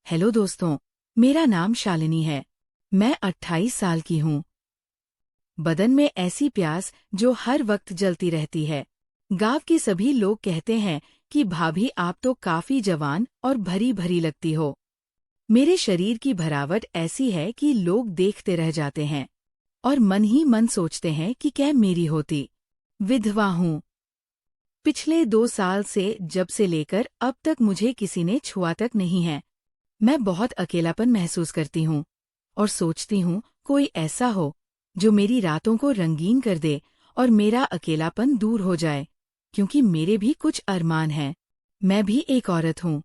Hello दोस्तों, मेरा नाम शालिनी है। मैं 28 साल की हूँ। बदन में ऐसी प्यास जो हर वक्त जलती रहती है। गांव के सभी लोग कहते हैं कि भाभी आप तो काफी जवान और भरी भरी लगती हो। मेरे शरीर की भरावट ऐसी है कि लोग देखते रह जाते हैं और मन ही मन सोचते हैं कि क्या मेरी होती। विधवा हूँ। पिछले 2 साल से जब से लेकर अब तक मुझे किसी ने छुआ तक नहीं है। मैं बहुत अकेलापन महसूस करती हूँ और सोचती हूँ कोई ऐसा हो जो मेरी रातों को रंगीन कर दे और मेरा अकेलापन दूर हो जाए, क्योंकि मेरे भी कुछ अरमान हैं। मैं भी एक औरत हूँ।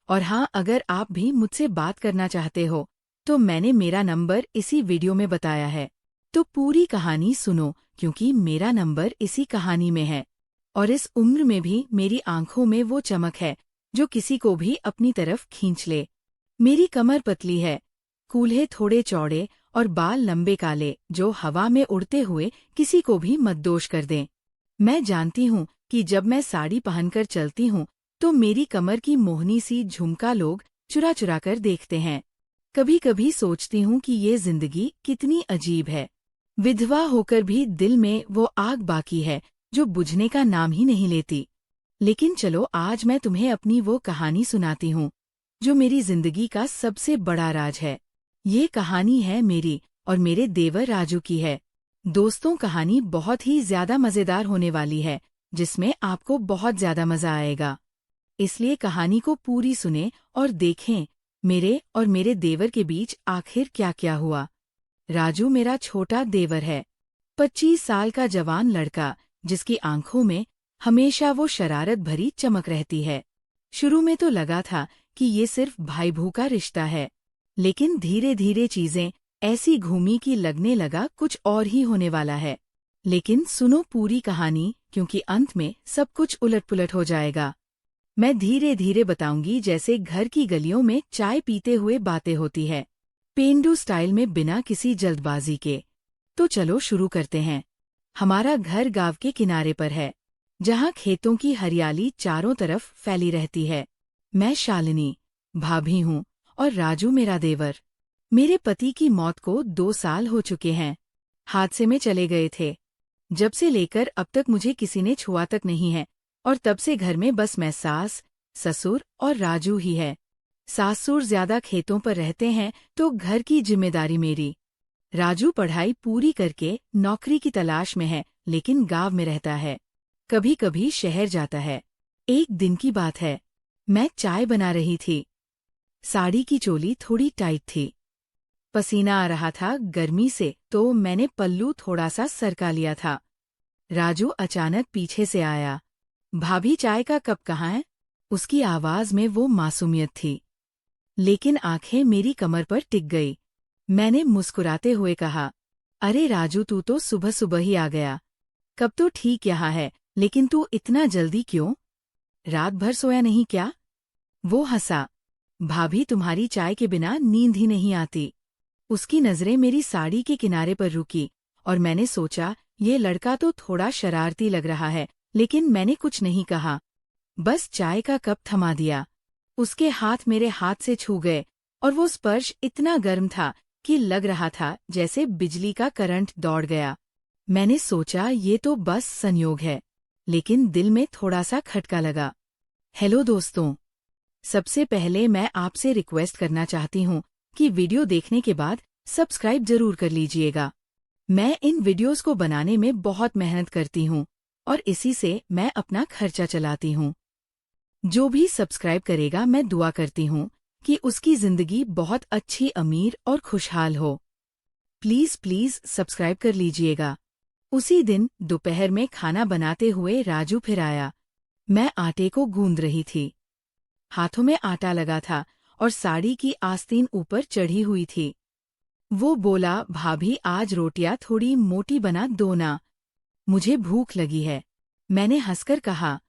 और हाँ, अगर आप भी मुझसे बात करना चाहते हो तो मैंने मेरा नंबर इसी वीडियो में बताया है। तो पूरी कहानी सुनो, क्योंकि मेरा नंबर इसी कहानी में है। और इस उम्र में भी मेरी आंखों में वो चमक है जो किसी को भी अपनी तरफ खींच ले। मेरी कमर पतली है, कूल्हे थोड़े चौड़े और बाल लंबे काले जो हवा में उड़ते हुए किसी को भी मद्दोश कर दें। मैं जानती हूँ कि जब मैं साड़ी पहनकर चलती हूँ तो मेरी कमर की मोहनी सी झुमका लोग चुरा चुरा कर देखते हैं। कभी कभी सोचती हूँ कि ये जिंदगी कितनी अजीब है। विधवा होकर भी दिल में वो आग बाकी है जो बुझने का नाम ही नहीं लेती। लेकिन चलो, आज मैं तुम्हें अपनी वो कहानी सुनाती हूँ जो मेरी जिंदगी का सबसे बड़ा राज है। ये कहानी है मेरी और मेरे देवर राजू की है। दोस्तों, कहानी बहुत ही ज्यादा मजेदार होने वाली है, जिसमें आपको बहुत ज्यादा मजा आएगा। इसलिए कहानी को पूरी सुने और देखें मेरे और मेरे देवर के बीच आखिर क्या क्या हुआ। राजू मेरा छोटा देवर है, 25 साल का जवान लड़का जिसकी आंखों में हमेशा वो शरारत भरी चमक रहती है। शुरू में तो लगा था कि ये सिर्फ भाई बहू का रिश्ता है, लेकिन धीरे धीरे चीजें ऐसी घूमी कि लगने लगा कुछ और ही होने वाला है। लेकिन सुनो पूरी कहानी, क्योंकि अंत में सब कुछ उलट-पुलट हो जाएगा। मैं धीरे धीरे बताऊंगी, जैसे घर की गलियों में चाय पीते हुए बातें होती है, पेंडू स्टाइल में, बिना किसी जल्दबाजी के। तो चलो शुरू करते हैं। हमारा घर गांव के किनारे पर है, जहाँ खेतों की हरियाली चारों तरफ फैली रहती है। मैं शालिनी भाभी हूँ और राजू मेरा देवर। मेरे पति की मौत को 2 साल हो चुके हैं। हादसे में चले गए थे। जब से लेकर अब तक मुझे किसी ने छुआ तक नहीं है, और तब से घर में बस मैं, सास, ससुर और राजू ही है। सासुर ज्यादा खेतों पर रहते हैं तो घर की जिम्मेदारी मेरी। राजू पढ़ाई पूरी करके नौकरी की तलाश में है, लेकिन गांव में रहता है, कभी कभी शहर जाता है। एक दिन की बात है, मैं चाय बना रही थी। साड़ी की चोली थोड़ी टाइट थी, पसीना आ रहा था गर्मी से, तो मैंने पल्लू थोड़ा सा सरका लिया था। राजू अचानक पीछे से आया। भाभी, चाय का कप कहाँ है? उसकी आवाज में वो मासूमियत थी, लेकिन आंखें मेरी कमर पर टिक गई। मैंने मुस्कुराते हुए कहा, अरे राजू, तू तो सुबह सुबह ही आ गया। कब तो ठीक यहाँ है, लेकिन तू इतना जल्दी क्यों? रात भर सोया नहीं क्या? वो हंसा। भाभी, तुम्हारी चाय के बिना नींद ही नहीं आती। उसकी नजरें मेरी साड़ी के किनारे पर रुकी और मैंने सोचा ये लड़का तो थोड़ा शरारती लग रहा है, लेकिन मैंने कुछ नहीं कहा, बस चाय का कप थमा दिया। उसके हाथ मेरे हाथ से छू गए और वो स्पर्श इतना गर्म था कि लग रहा था जैसे बिजली का करंट दौड़ गया। मैंने सोचा ये तो बस संयोग है, लेकिन दिल में थोड़ा सा खटका लगा। हेलो दोस्तों, सबसे पहले मैं आपसे रिक्वेस्ट करना चाहती हूँ कि वीडियो देखने के बाद सब्सक्राइब जरूर कर लीजिएगा। मैं इन वीडियोस को बनाने में बहुत मेहनत करती हूँ और इसी से मैं अपना खर्चा चलाती हूँ। जो भी सब्सक्राइब करेगा, मैं दुआ करती हूँ कि उसकी जिंदगी बहुत अच्छी, अमीर और खुशहाल हो। प्लीज प्लीज सब्सक्राइब कर लीजिएगा। उसी दिन दोपहर में खाना बनाते हुए राजू फिर आया। मैं आटे को गूंद रही थी, हाथों में आटा लगा था और साड़ी की आस्तीन ऊपर चढ़ी हुई थी। वो बोला, भाभी आज रोटियां थोड़ी मोटी बना दो ना, मुझे भूख लगी है। मैंने हंसकर कहा,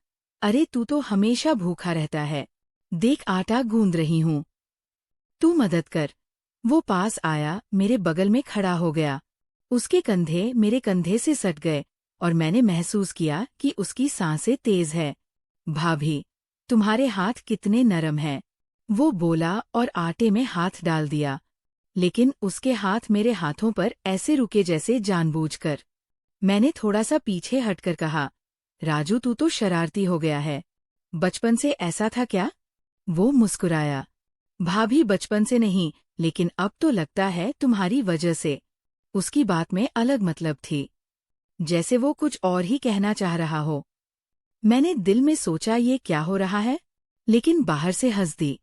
अरे तू तो हमेशा भूखा रहता है, देख आटा गूंद रही हूँ, तू मदद कर। वो पास आया, मेरे बगल में खड़ा हो गया। उसके कंधे मेरे कंधे से सट गए और मैंने महसूस किया कि उसकी सांसें तेज है। भाभी, तुम्हारे हाथ कितने नरम हैं। वो बोला और आटे में हाथ डाल दिया, लेकिन उसके हाथ मेरे हाथों पर ऐसे रुके जैसे जानबूझकर। मैंने थोड़ा सा पीछे हटकर कहा, राजू तू तो शरारती हो गया है, बचपन से ऐसा था क्या? वो मुस्कुराया, भाभी बचपन से नहीं, लेकिन अब तो लगता है तुम्हारी वजह से। उसकी बात में अलग मतलब थी, जैसे वो कुछ और ही कहना चाह रहा हो। मैंने दिल में सोचा ये क्या हो रहा है, लेकिन बाहर से हंस दी।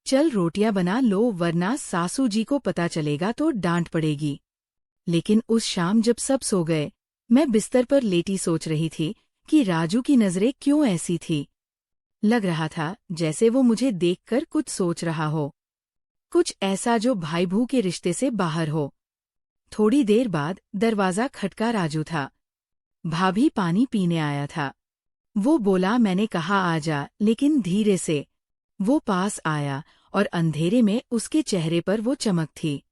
चल रोटियां बना लो वरना सासू जी को पता चलेगा तो डांट पड़ेगी। लेकिन उस शाम जब सब सो गए, मैं बिस्तर पर लेटी सोच रही थी कि राजू की नजरें क्यों ऐसी थी। लग रहा था जैसे वो मुझे देखकर कुछ सोच रहा हो, कुछ ऐसा जो भाई बहू के रिश्ते से बाहर हो। थोड़ी देर बाद दरवाजा खटका राजू था। भाभी पानी पीने आया था। वो बोला, मैंने कहा आजा, लेकिन धीरे से। वो पास आया और अंधेरे में उसके चेहरे पर वो चमक थी।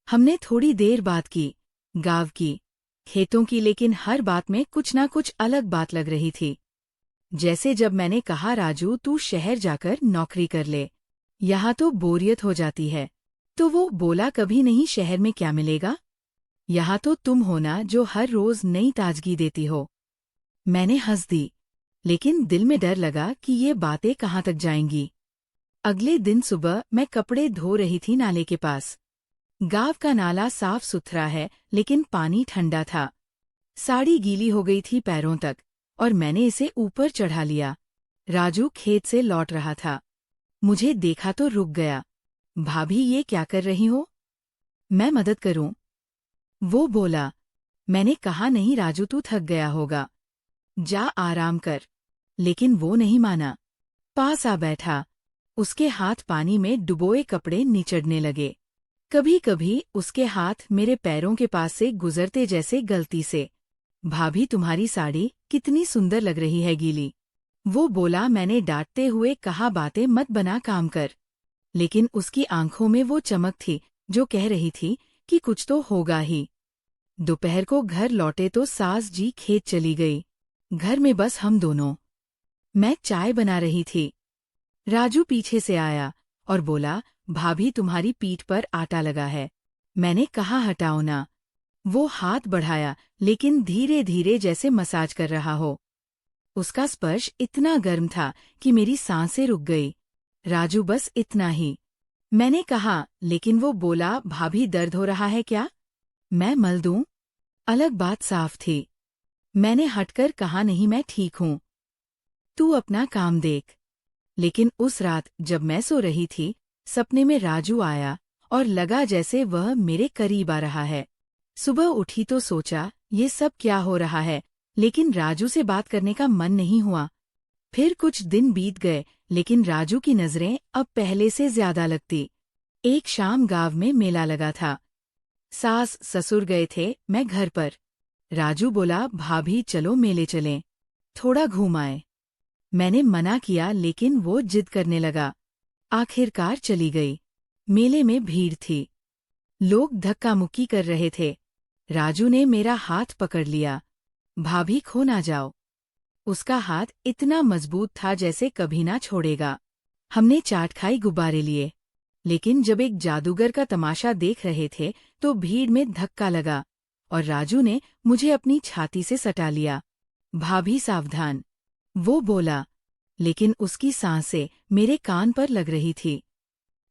हमने थोड़ी देर बात की, गांव की, खेतों की, लेकिन हर बात में कुछ ना कुछ अलग बात लग रही थी। जैसे जब मैंने कहा राजू तू शहर जाकर नौकरी कर ले, यहाँ तो बोरियत हो जाती है, तो वो बोला कभी नहीं, शहर में क्या मिलेगा, यहाँ तो तुम हो ना जो हर रोज नई ताजगी देती हो। मैंने हंस दी, लेकिन दिल में डर लगा कि ये बातें कहाँ तक जाएंगी। अगले दिन सुबह मैं कपड़े धो रही थी नाले के पास। गांव का नाला साफ सुथरा है, लेकिन पानी ठंडा था। साड़ी गीली हो गई थी पैरों तक, और मैंने इसे ऊपर चढ़ा लिया। राजू खेत से लौट रहा था। मुझे देखा तो रुक गया। भाभी ये क्या कर रही हो? मैं मदद करूं? वो बोला। मैंने कहा नहीं राजू तू थक गया होगा, जा आराम कर। लेकिन वो नहीं माना, पास आ बैठा। उसके हाथ पानी में डुबोए कपड़े निचड़ने लगे। कभी कभी उसके हाथ मेरे पैरों के पास से गुजरते जैसे गलती से। भाभी तुम्हारी साड़ी कितनी सुंदर लग रही है गीली। वो बोला। मैंने डांटते हुए कहा बातें मत बना, काम कर। लेकिन उसकी आंखों में वो चमक थी जो कह रही थी कि कुछ तो होगा ही। दोपहर को घर लौटे तो सास जी खेत चली गई। घर में बस हम दोनों। मैं चाय बना रही थी। राजू पीछे से आया और बोला, भाभी तुम्हारी पीठ पर आटा लगा है। मैंने कहा हटाओ ना। वो हाथ बढ़ाया, लेकिन धीरे धीरे जैसे मसाज कर रहा हो। उसका स्पर्श इतना गर्म था कि मेरी सांसें रुक गई। राजू बस इतना ही। मैंने कहा, लेकिन वो बोला, भाभी दर्द हो रहा है क्या? मैं मल दूं? अलग बात साफ थी। मैंने हटकर कहा, नहीं मैं ठीक हूं, तू अपना काम देख। लेकिन उस रात जब मैं सो रही थी, सपने में राजू आया और लगा जैसे वह मेरे करीब आ रहा है। सुबह उठी तो सोचा ये सब क्या हो रहा है, लेकिन राजू से बात करने का मन नहीं हुआ। फिर कुछ दिन बीत गए, लेकिन राजू की नजरें अब पहले से ज्यादा लगती। एक शाम गांव में मेला लगा था। सास ससुर गए थे, मैं घर पर। राजू बोला, भाभी चलो मेले चलें, थोड़ा घूम आए। मैंने मना किया, लेकिन वो जिद करने लगा। आखिरकार चली गई। मेले में भीड़ थी, लोग धक्का मुक्की कर रहे थे। राजू ने मेरा हाथ पकड़ लिया। भाभी खो ना जाओ। उसका हाथ इतना मजबूत था जैसे कभी ना छोड़ेगा। हमने चाट खाई, गुब्बारे लिए, लेकिन जब एक जादूगर का तमाशा देख रहे थे तो भीड़ में धक्का लगा और राजू ने मुझे अपनी छाती से सटा लिया। भाभी सावधान, वो बोला, लेकिन उसकी सांसें मेरे कान पर लग रही थी।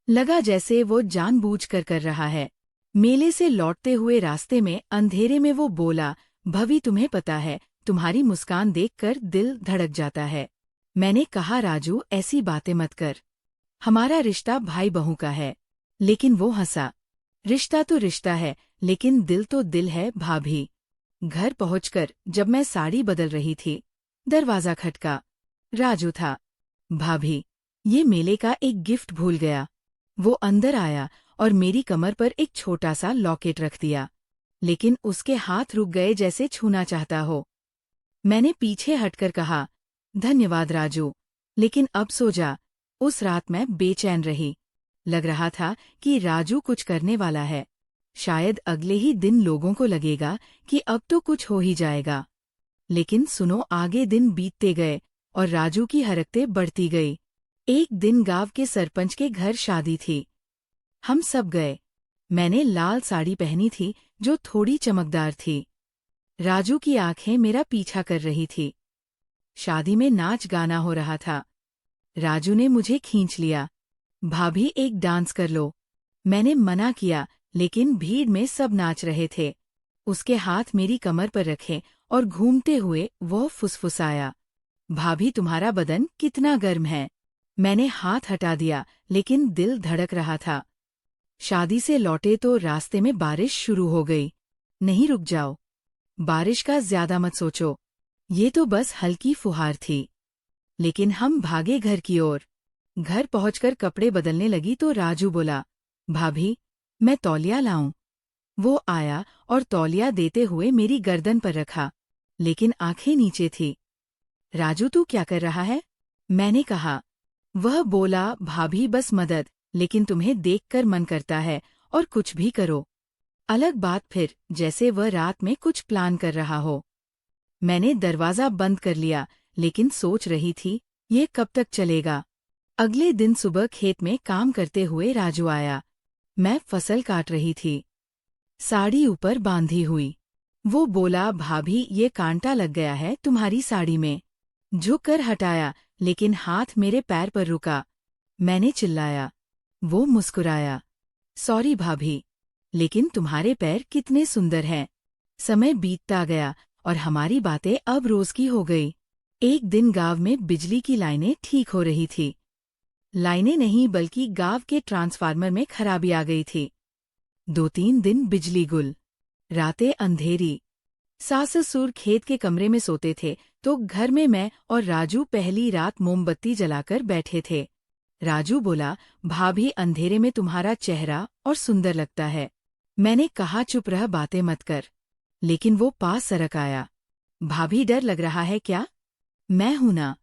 लगा जैसे वो जानबूझकर कर रहा है। मेले से लौटते हुए रास्ते में अंधेरे में वो बोला, भवी तुम्हें पता है, तुम्हारी मुस्कान देखकर दिल धड़क जाता है। मैंने कहा, राजू ऐसी बातें मत कर, हमारा रिश्ता भाई बहू का है। लेकिन वो हंसा। रिश्ता तो रिश्ता है, लेकिन दिल तो दिल है भाभी। घर पहुंचकर जब मैं साड़ी बदल रही थी, दरवाजा खटका। राजू था। भाभी, ये मेले का एक गिफ्ट भूल गया। वो अंदर आया और मेरी कमर पर एक छोटा सा लॉकेट रख दिया, लेकिन उसके हाथ रुक गए जैसे छूना चाहता हो। मैंने पीछे हटकर कहा, धन्यवाद राजू, लेकिन अब सो जा। उस रात मैं बेचैन रही। लग रहा था कि राजू कुछ करने वाला है। शायद अगले ही दिन लोगों को लगेगा कि अब तो कुछ हो ही जाएगा। लेकिन सुनो, आगे दिन बीतते गए और राजू की हरकतें बढ़ती गई। एक दिन गांव के सरपंच के घर शादी थी। हम सब गए। मैंने लाल साड़ी पहनी थी जो थोड़ी चमकदार थी। राजू की आंखें मेरा पीछा कर रही थी। शादी में नाच गाना हो रहा था। राजू ने मुझे खींच लिया। भाभी एक डांस कर लो। मैंने मना किया, लेकिन भीड़ में सब नाच रहे थे। उसके हाथ मेरी कमर पर रखे और घूमते हुए वो फुसफुसाया, भाभी तुम्हारा बदन कितना गर्म है। मैंने हाथ हटा दिया, लेकिन दिल धड़क रहा था। शादी से लौटे तो रास्ते में बारिश शुरू हो गई। नहीं रुक जाओ। बारिश का ज्यादा मत सोचो, ये तो बस हल्की फुहार थी। लेकिन हम भागे घर की ओर। घर पहुंचकर कपड़े बदलने लगी तो राजू बोला, भाभी मैं तौलिया लाऊं। वो आया और तौलिया देते हुए मेरी गर्दन पर रखा, लेकिन आंखें नीचे थी। राजू तू क्या कर रहा है? मैंने कहा। वह बोला, भाभी बस मदद, लेकिन तुम्हें देखकर मन करता है और कुछ भी करो। अलग बात फिर, जैसे वह रात में कुछ प्लान कर रहा हो। मैंने दरवाजा बंद कर लिया, लेकिन सोच रही थी ये कब तक चलेगा। अगले दिन सुबह खेत में काम करते हुए राजू आया। मैं फसल काट रही थी, साड़ी ऊपर बांधी हुई। वो बोला, भाभी ये कांटा लग गया है तुम्हारी साड़ी में। झुककर हटाया, लेकिन हाथ मेरे पैर पर रुका। मैंने चिल्लाया। वो मुस्कुराया, सॉरी भाभी, लेकिन तुम्हारे पैर कितने सुंदर हैं। समय बीतता गया और हमारी बातें अब रोज की हो गई। एक दिन गांव में बिजली की लाइनें ठीक हो रही थी। लाइनें नहीं बल्कि गांव के ट्रांसफार्मर में खराबी आ गई थी। 2-3 दिन बिजली गुल, रातें अंधेरी। सास ससुर खेत के कमरे में सोते थे तो घर में मैं और राजू पहली रात मोमबत्ती जलाकर बैठे थे। राजू बोला, भाभी अंधेरे में तुम्हारा चेहरा और सुंदर लगता है। मैंने कहा चुप रह, बातें मत कर। लेकिन वो पास सरक आया। भाभी डर लग रहा है क्या? मैं हूं ना।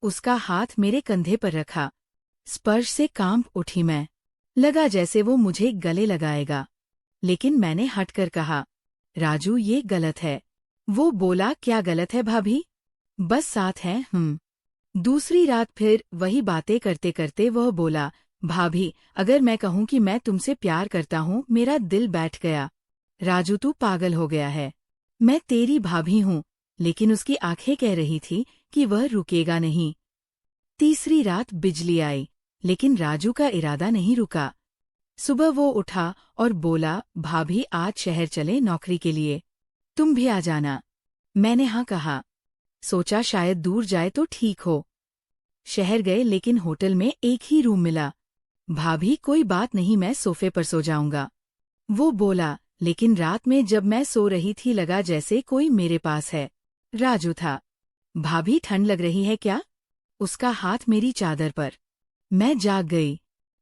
उसका हाथ मेरे कंधे पर रखा। स्पर्श से कांप उठी मैं। लगा जैसे वो मुझे गले लगाएगा। लेकिन मैंने हटकर कहा, राजू ये गलत है। वो बोला, क्या गलत है भाभी? बस साथ हैं। दूसरी रात फिर वही बातें करते करते वह बोला, भाभी अगर मैं कहूं कि मैं तुमसे प्यार करता हूं, मेरा दिल बैठ गया। राजू तू पागल हो गया है। मैं तेरी भाभी हूं। लेकिन उसकी आंखें कह रही थी कि वह रुकेगा नहीं। तीसरी रात बिजली आई, लेकिन राजू का इरादा नहीं रुका। सुबह वो उठा और बोला, भाभी आज शहर चले नौकरी के लिए, तुम भी आ जाना। मैंने हाँ कहा। सोचा शायद दूर जाए तो ठीक हो। शहर गए, लेकिन होटल में एक ही रूम मिला। भाभी कोई बात नहीं, मैं सोफे पर सो जाऊंगा। वो बोला, लेकिन रात में जब मैं सो रही थी लगा जैसे कोई मेरे पास है। राजू था। भाभी ठंड लग रही है क्या? उसका हाथ मेरी चादर पर। मैं जाग गई।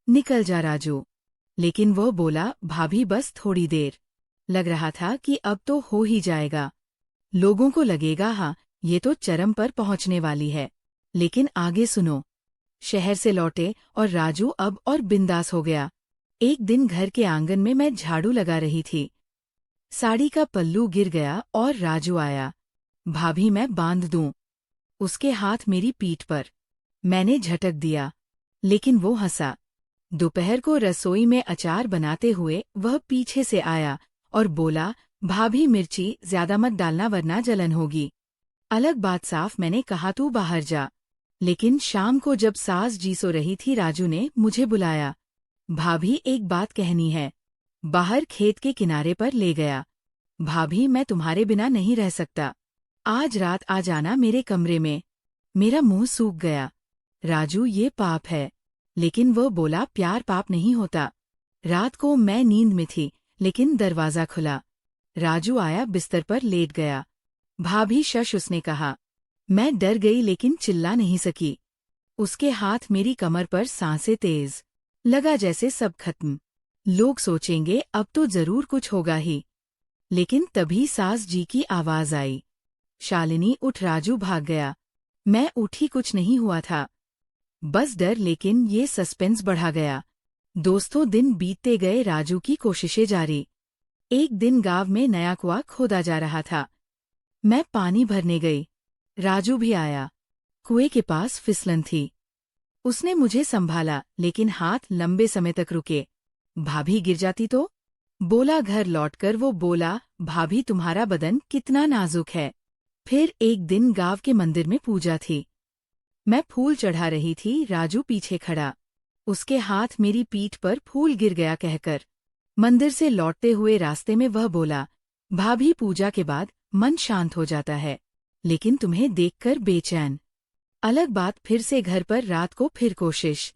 निकल जा राजू। लेकिन वो बोला, भाभी बस थोड़ी देर। लग रहा था कि अब तो हो ही जाएगा। लोगों को लगेगा हाँ ये तो चरम पर पहुंचने वाली है। लेकिन आगे सुनो। शहर से लौटे और राजू अब और बिंदास हो गया। एक दिन घर के आंगन में मैं झाड़ू लगा रही थी। साड़ी का पल्लू गिर गया और राजू आया। भाभी मैं बांध दूं। उसके हाथ मेरी पीठ पर। मैंने झटक दिया, लेकिन वो हंसा। दोपहर को रसोई में अचार बनाते हुए वह पीछे से आया और बोला, भाभी मिर्ची ज्यादा मत डालना वरना जलन होगी। अलग बात साफ, मैंने कहा तू बाहर जा। लेकिन शाम को जब सास जी सो रही थी राजू ने मुझे बुलाया। भाभी एक बात कहनी है। बाहर खेत के किनारे पर ले गया। भाभी मैं तुम्हारे बिना नहीं रह सकता। आज रात आ जाना मेरे कमरे में। मेरा मुंह सूख गया। राजू ये पाप है। लेकिन वो बोला, प्यार पाप नहीं होता। रात को मैं नींद में थी, लेकिन दरवाजा खुला। राजू आया, बिस्तर पर लेट गया। भाभी शश, उसने कहा। मैं डर गई लेकिन चिल्ला नहीं सकी। उसके हाथ मेरी कमर पर, सांसें तेज। लगा जैसे सब खत्म। लोग सोचेंगे अब तो जरूर कुछ होगा ही। लेकिन तभी सास जी की आवाज आई, शालिनी उठ। राजू भाग गया। मैं उठी, कुछ नहीं हुआ था, बस डर। लेकिन ये सस्पेंस बढ़ा गया। दोस्तों दिन बीतते गए, राजू की कोशिशें जारी। एक दिन गांव में नया कुआं खोदा जा रहा था। मैं पानी भरने गई। राजू भी आया। कुएं के पास फिसलन थी। उसने मुझे संभाला, लेकिन हाथ लंबे समय तक रुके। भाभी गिर जाती तो? बोला। घर लौटकर वो बोला, भाभी तुम्हारा बदन कितना नाजुक है। फिर एक दिन गांव के मंदिर में पूजा थी। मैं फूल चढ़ा रही थी, राजू पीछे खड़ा। उसके हाथ मेरी पीठ पर फूल गिर गया कहकर। मंदिर से लौटते हुए रास्ते में वह बोला, भाभी पूजा के बाद मन शांत हो जाता है, लेकिन तुम्हें देखकर बेचैन। अलग बात, फिर से घर पर रात को फिर कोशिश,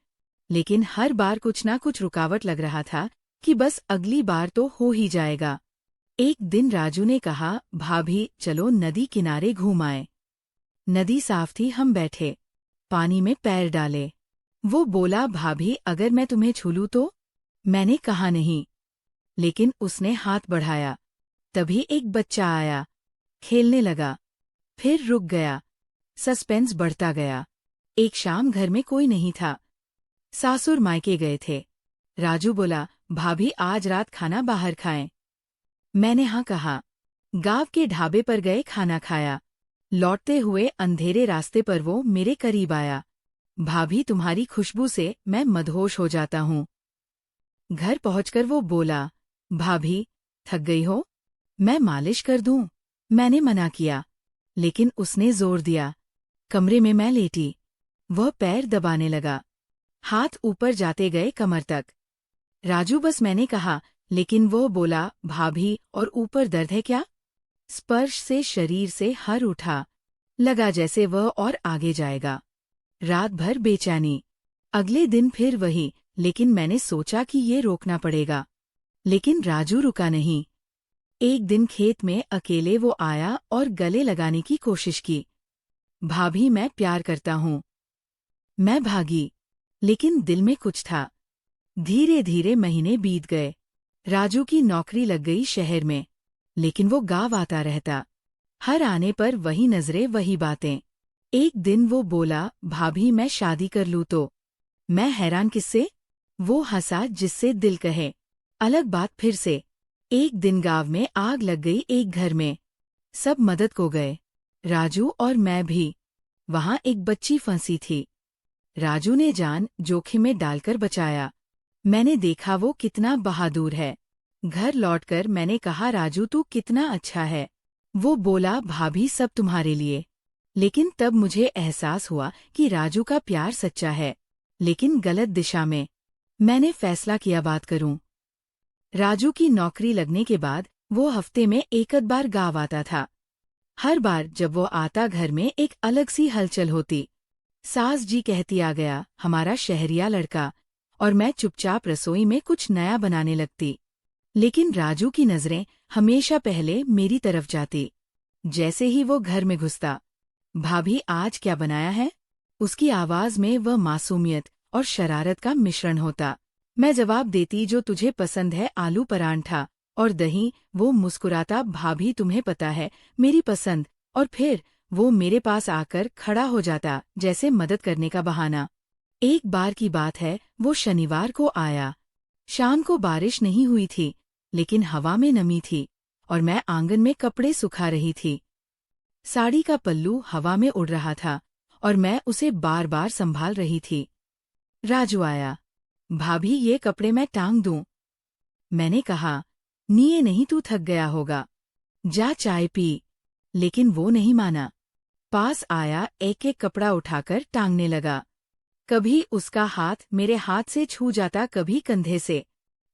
लेकिन हर बार कुछ ना कुछ रुकावट लग रहा था कि बस अगली बार तो हो ही जाएगा। एक दिन राजू ने कहा, भाभी चलो नदी किनारे घूम आए। नदी साफ थी, हम बैठे, पानी में पैर डाले। वो बोला, भाभी अगर मैं तुम्हें छू लूं तो? मैंने कहा नहीं, लेकिन उसने हाथ बढ़ाया। तभी एक बच्चा आया, खेलने लगा, फिर रुक गया। सस्पेंस बढ़ता गया। एक शाम घर में कोई नहीं था, सासुर मायके गए थे। राजू बोला, भाभी आज रात खाना बाहर खाएं। मैंने हाँ कहा। गांव के ढाबे पर गए, खाना खाया। लौटते हुए अंधेरे रास्ते पर वो मेरे करीब आया। भाभी तुम्हारी खुशबू से मैं मदहोश हो जाता हूँ। घर पहुंचकर वो बोला, भाभी थक गई हो? मैं मालिश कर दूं? मैंने मना किया, लेकिन उसने जोर दिया। कमरे में मैं लेटी, वह पैर दबाने लगा, हाथ ऊपर जाते गए कमर तक। राजू बस, मैंने कहा, लेकिन वो बोला, भाभी और ऊपर दर्द है क्या? स्पर्श से शरीर से हर उठा, लगा जैसे वह और आगे जाएगा। रात भर बेचैनी। अगले दिन फिर वही, लेकिन मैंने सोचा कि ये रोकना पड़ेगा। लेकिन राजू रुका नहीं। एक दिन खेत में अकेले वो आया और गले लगाने की कोशिश की। भाभी मैं प्यार करता हूँ। मैं भागी, लेकिन दिल में कुछ था। धीरे धीरे महीने बीत गए। राजू की नौकरी लग गई शहर में, लेकिन वो गांव आता रहता। हर आने पर वही नजरें, वही बातें। एक दिन वो बोला, भाभी मैं शादी कर लूं तो? मैं हैरान, किससे? वो हंसा, जिससे दिल कहे। अलग बात, फिर से एक दिन गांव में आग लग गई एक घर में। सब मदद को गए, राजू और मैं भी। वहां एक बच्ची फंसी थी। राजू ने जान जोखिम में डालकर बचाया। मैंने देखा वो कितना बहादुर है। घर लौटकर मैंने कहा, राजू तू कितना अच्छा है। वो बोला, भाभी सब तुम्हारे लिए। लेकिन तब मुझे एहसास हुआ कि राजू का प्यार सच्चा है, लेकिन गलत दिशा में। मैंने फैसला किया बात करूं। राजू की नौकरी लगने के बाद वो हफ्ते में एक आध बार गांव आता था। हर बार जब वो आता, घर में एक अलग सी हलचल होती। सास जी कहती, आ गया हमारा शहरिया लड़का, और मैं चुपचाप रसोई में कुछ नया बनाने लगती। लेकिन राजू की नजरें हमेशा पहले मेरी तरफ जाती। जैसे ही वो घर में घुसता, भाभी आज क्या बनाया है? उसकी आवाज में वह मासूमियत और शरारत का मिश्रण होता। मैं जवाब देती, जो तुझे पसंद है, आलू परांठा और दही। वो मुस्कुराता, भाभी तुम्हें पता है मेरी पसंद। और फिर वो मेरे पास आकर खड़ा हो जाता, जैसे मदद करने का बहाना। एक बार की बात है, वो शनिवार को आया। शाम को बारिश नहीं हुई थी, लेकिन हवा में नमी थी, और मैं आंगन में कपड़े सुखा रही थी। साड़ी का पल्लू हवा में उड़ रहा था, और मैं उसे बार बार संभाल रही थी। राजू आया। भाभी ये कपड़े मैं टांग दूं? मैंने कहा, नहीं नहीं, तू थक गया होगा, जा चाय पी। लेकिन वो नहीं माना। पास आया, एक एक कपड़ा उठाकर टांगने लगा। कभी उसका हाथ मेरे हाथ से छू जाता, कभी कंधे से।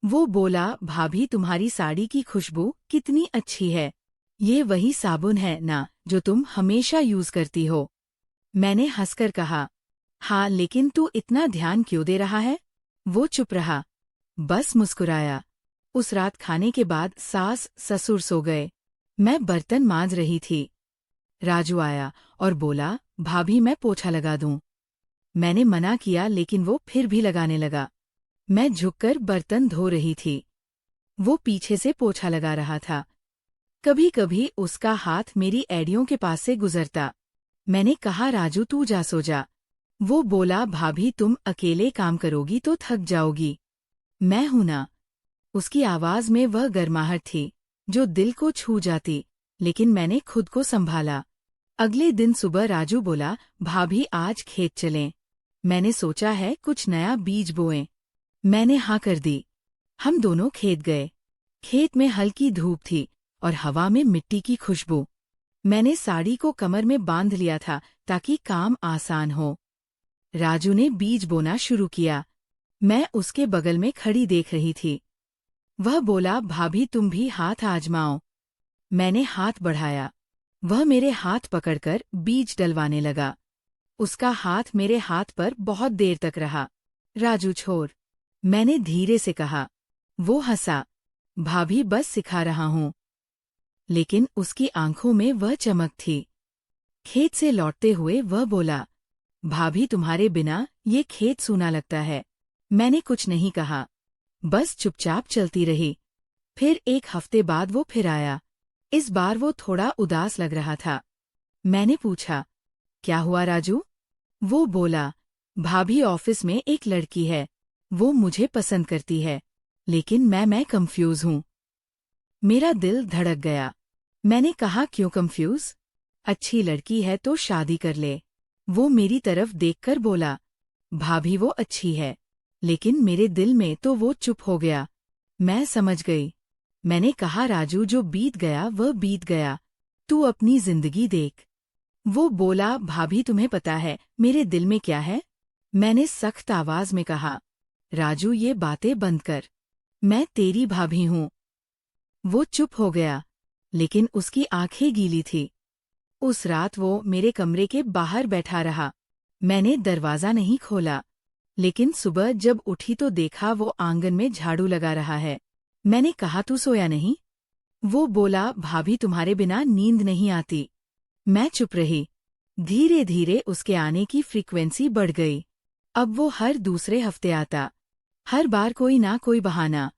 वो बोला, भाभी तुम्हारी साड़ी की खुशबू कितनी अच्छी है। ये वही साबुन है ना जो तुम हमेशा यूज करती हो? मैंने हंसकर कहा, हाँ, लेकिन तू इतना ध्यान क्यों दे रहा है? वो चुप रहा, बस मुस्कुराया। उस रात खाने के बाद सास ससुर सो गए। मैं बर्तन मांज रही थी। राजू आया और बोला, भाभी मैं पोछा लगा दूं? मैंने मना किया, लेकिन वो फिर भी लगाने लगा। मैं झुककर बर्तन धो रही थी, वो पीछे से पोछा लगा रहा था। कभी कभी उसका हाथ मेरी एड़ियों के पास से गुजरता। मैंने कहा, राजू तू जा, सो जा। वो बोला, भाभी तुम अकेले काम करोगी तो थक जाओगी, मैं हूं ना। उसकी आवाज में वह गर्माहट थी जो दिल को छू जाती, लेकिन मैंने खुद को संभाला। अगले दिन सुबह राजू बोला, भाभी आज खेत चलें। मैंने सोचा है कुछ नया बीज बोएं। मैंने हाँ कर दी। हम दोनों खेत गए। खेत में हल्की धूप थी और हवा में मिट्टी की खुशबू। मैंने साड़ी को कमर में बांध लिया था ताकि काम आसान हो। राजू ने बीज बोना शुरू किया। मैं उसके बगल में खड़ी देख रही थी। वह बोला, भाभी तुम भी हाथ आजमाओ। मैंने हाथ बढ़ाया। वह मेरे हाथ पकड़कर बीज डलवाने लगा। उसका हाथ मेरे हाथ पर बहुत देर तक रहा। राजू छोड़, मैंने धीरे से कहा। वो हंसा। भाभी बस सिखा रहा हूँ। लेकिन उसकी आंखों में वह चमक थी। खेत से लौटते हुए वह बोला, भाभी तुम्हारे बिना ये खेत सूना लगता है। मैंने कुछ नहीं कहा, बस चुपचाप चलती रही। फिर एक हफ्ते बाद वो फिर आया। इस बार वो थोड़ा उदास लग रहा था। मैंने पूछा, क्या हुआ राजू? वो बोला, भाभी ऑफिस में एक लड़की है। वो मुझे पसंद करती है, लेकिन मैं कंफ्यूज हूँ। मेरा दिल धड़क गया। मैंने कहा, क्यों कंफ्यूज? अच्छी लड़की है तो शादी कर ले। वो मेरी तरफ देखकर बोला, भाभी वो अच्छी है, लेकिन मेरे दिल में तो वो चुप हो गया। मैं समझ गई। मैंने कहा, राजू जो बीत गया वह बीत गया। तू अपनी जिंदगी देख। वो बोला, भाभी तुम्हें पता है मेरे दिल में क्या है? मैंने सख्त आवाज में कहा, राजू ये बातें बंद कर। मैं तेरी भाभी हूँ। वो चुप हो गया, लेकिन उसकी आंखें गीली थी। उस रात वो मेरे कमरे के बाहर बैठा रहा। मैंने दरवाजा नहीं खोला, लेकिन सुबह जब उठी तो देखा वो आंगन में झाड़ू लगा रहा है। मैंने कहा, तू सोया नहीं? वो बोला, भाभी तुम्हारे बिना नींद नहीं आती। मैं चुप रही। धीरे धीरे उसके आने की फ्रीक्वेंसी बढ़ गई। अब वो हर दूसरे हफ्ते आता। हर बार कोई ना कोई बहाना।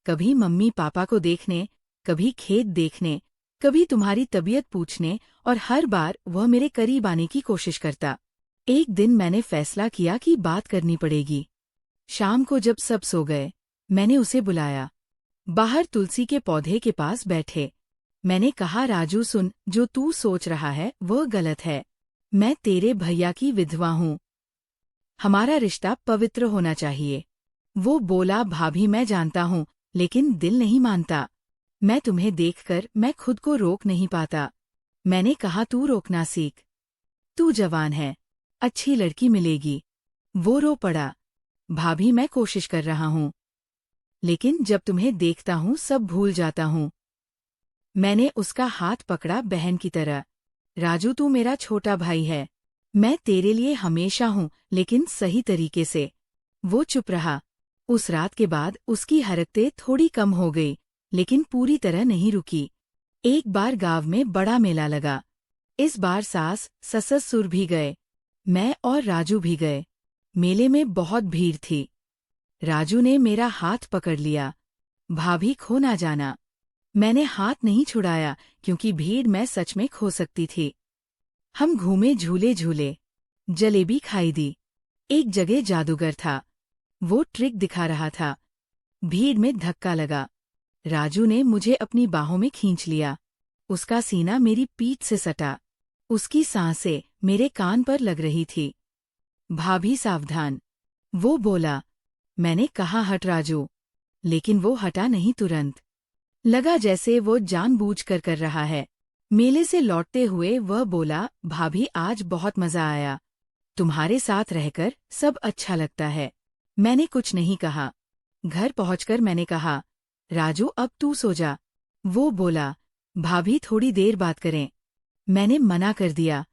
कभी मम्मी पापा को देखने, कभी खेत देखने, कभी तुम्हारी तबीयत पूछने, और हर बार वह मेरे करीब आने की कोशिश करता। एक दिन मैंने फैसला किया कि बात करनी पड़ेगी। शाम को जब सब सो गए, मैंने उसे बुलाया। बाहर तुलसी के पौधे के पास बैठे। मैंने कहा, राजू सुन, जो तू सोच रहा है वह गलत है। मैं तेरे भैया की विधवा हूँ। हमारा रिश्ता पवित्र होना चाहिए। वो बोला, भाभी मैं जानता हूँ, लेकिन दिल नहीं मानता। मैं तुम्हें देखकर मैं खुद को रोक नहीं पाता। मैंने कहा, तू रोकना सीख। तू जवान है, अच्छी लड़की मिलेगी। वो रो पड़ा। भाभी मैं कोशिश कर रहा हूँ, लेकिन जब तुम्हें देखता हूँ सब भूल जाता हूँ। मैंने उसका हाथ पकड़ा बहन की तरह। राजू तू मेरा छोटा भाई है। मैं तेरे लिए हमेशा हूँ, लेकिन सही तरीके से। वो चुप रहा। उस रात के बाद उसकी हरकतें थोड़ी कम हो गई, लेकिन पूरी तरह नहीं रुकी। एक बार गांव में बड़ा मेला लगा। इस बार सास ससुर भी गए। मैं और राजू भी गए। मेले में बहुत भीड़ थी। राजू ने मेरा हाथ पकड़ लिया। भाभी खो ना जाना। मैंने हाथ नहीं छुड़ाया, क्योंकि भीड़ में सच में खो सकती थी। हम घूमे, झूले झूले, जलेबी खाई दी। एक जगह जादूगर था। वो ट्रिक दिखा रहा था। भीड़ में धक्का लगा। राजू ने मुझे अपनी बाहों में खींच लिया। उसका सीना मेरी पीठ से सटा। उसकी सांसें मेरे कान पर लग रही थी। भाभी सावधान, वो बोला। मैंने कहा, हट राजू, लेकिन वो हटा नहीं तुरंत। लगा जैसे वो जानबूझकर कर रहा है। मेले से लौटते हुए वह बोला, भाभी आज बहुत मजा आया। तुम्हारे साथ रहकर सब अच्छा लगता है। मैंने कुछ नहीं कहा। घर पहुंचकर मैंने कहा, राजू अब तू सो जा। वो बोला, भाभी थोड़ी देर बात करें। मैंने मना कर दिया,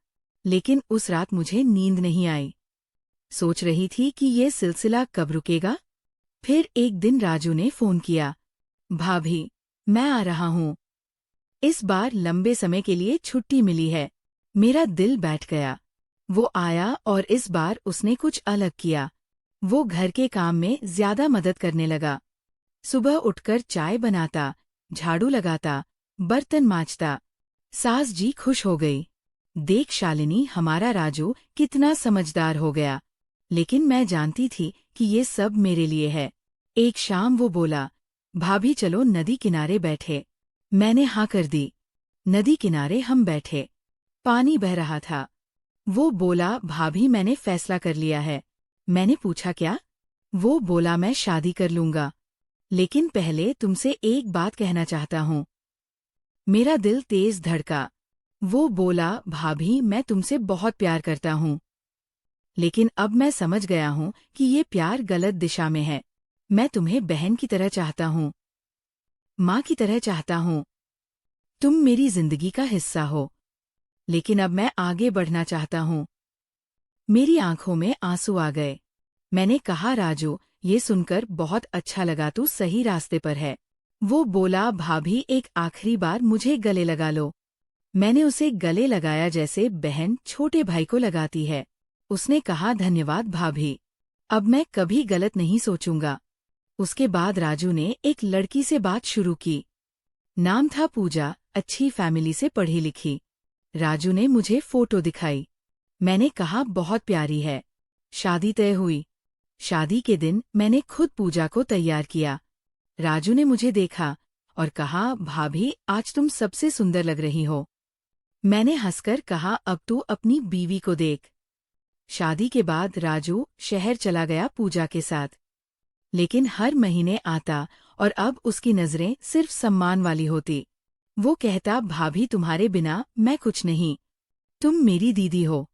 लेकिन उस रात मुझे नींद नहीं आई। सोच रही थी कि ये सिलसिला कब रुकेगा। फिर एक दिन राजू ने फोन किया, भाभी मैं आ रहा हूँ। इस बार लंबे समय के लिए छुट्टी मिली है। मेरा दिल बैठ गया। वो आया और इस बार उसने कुछ अलग किया। वो घर के काम में ज्यादा मदद करने लगा। सुबह उठकर चाय बनाता, झाड़ू लगाता, बर्तन मांजता। सास जी खुश हो गई। देख शालिनी, हमारा राजू कितना समझदार हो गया। लेकिन मैं जानती थी कि ये सब मेरे लिए है। एक शाम वो बोला, भाभी चलो नदी किनारे बैठे। मैंने हाँ कर दी। नदी किनारे हम बैठे। पानी बह रहा था। वो बोला, भाभी मैंने फैसला कर लिया है। मैंने पूछा क्या? वो बोला मैं शादी कर लूंगा, लेकिन पहले तुमसे एक बात कहना चाहता हूँ। मेरा दिल तेज धड़का। वो बोला भाभी मैं तुमसे बहुत प्यार करता हूँ, लेकिन अब मैं समझ गया हूँ कि ये प्यार गलत दिशा में है। मैं तुम्हें बहन की तरह चाहता हूँ, माँ की तरह चाहता हूँ। तुम मेरी जिंदगी का हिस्सा हो, लेकिन अब मैं आगे बढ़ना चाहता हूँ। मेरी आंखों में आंसू आ गए। मैंने कहा राजू, ये सुनकर बहुत अच्छा लगा, तू सही रास्ते पर है। वो बोला भाभी एक आखिरी बार मुझे गले लगा लो। मैंने उसे गले लगाया जैसे बहन छोटे भाई को लगाती है। उसने कहा धन्यवाद भाभी, अब मैं कभी गलत नहीं सोचूंगा। उसके बाद राजू ने एक लड़की से बात शुरू की। नाम था पूजा, अच्छी फैमिली से पढ़ी लिखी। राजू ने मुझे फोटो दिखाई। मैंने कहा बहुत प्यारी है। शादी तय हुई। शादी के दिन मैंने खुद पूजा को तैयार किया। राजू ने मुझे देखा और कहा भाभी आज तुम सबसे सुंदर लग रही हो। मैंने हंसकर कहा अब तू अपनी बीवी को देख। शादी के बाद राजू शहर चला गया पूजा के साथ, लेकिन हर महीने आता और अब उसकी नजरें सिर्फ सम्मान वाली होती। वो कहता भाभी तुम्हारे बिना मैं कुछ नहीं, तुम मेरी दीदी हो।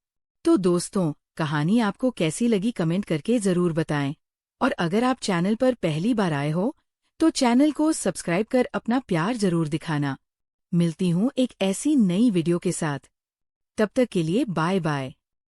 तो दोस्तों, कहानी आपको कैसी लगी कमेंट करके ज़रूर बताएं। और अगर आप चैनल पर पहली बार आए हो तो चैनल को सब्सक्राइब कर अपना प्यार ज़रूर दिखाना। मिलती हूँ एक ऐसी नई वीडियो के साथ। तब तक के लिए बाय बाय।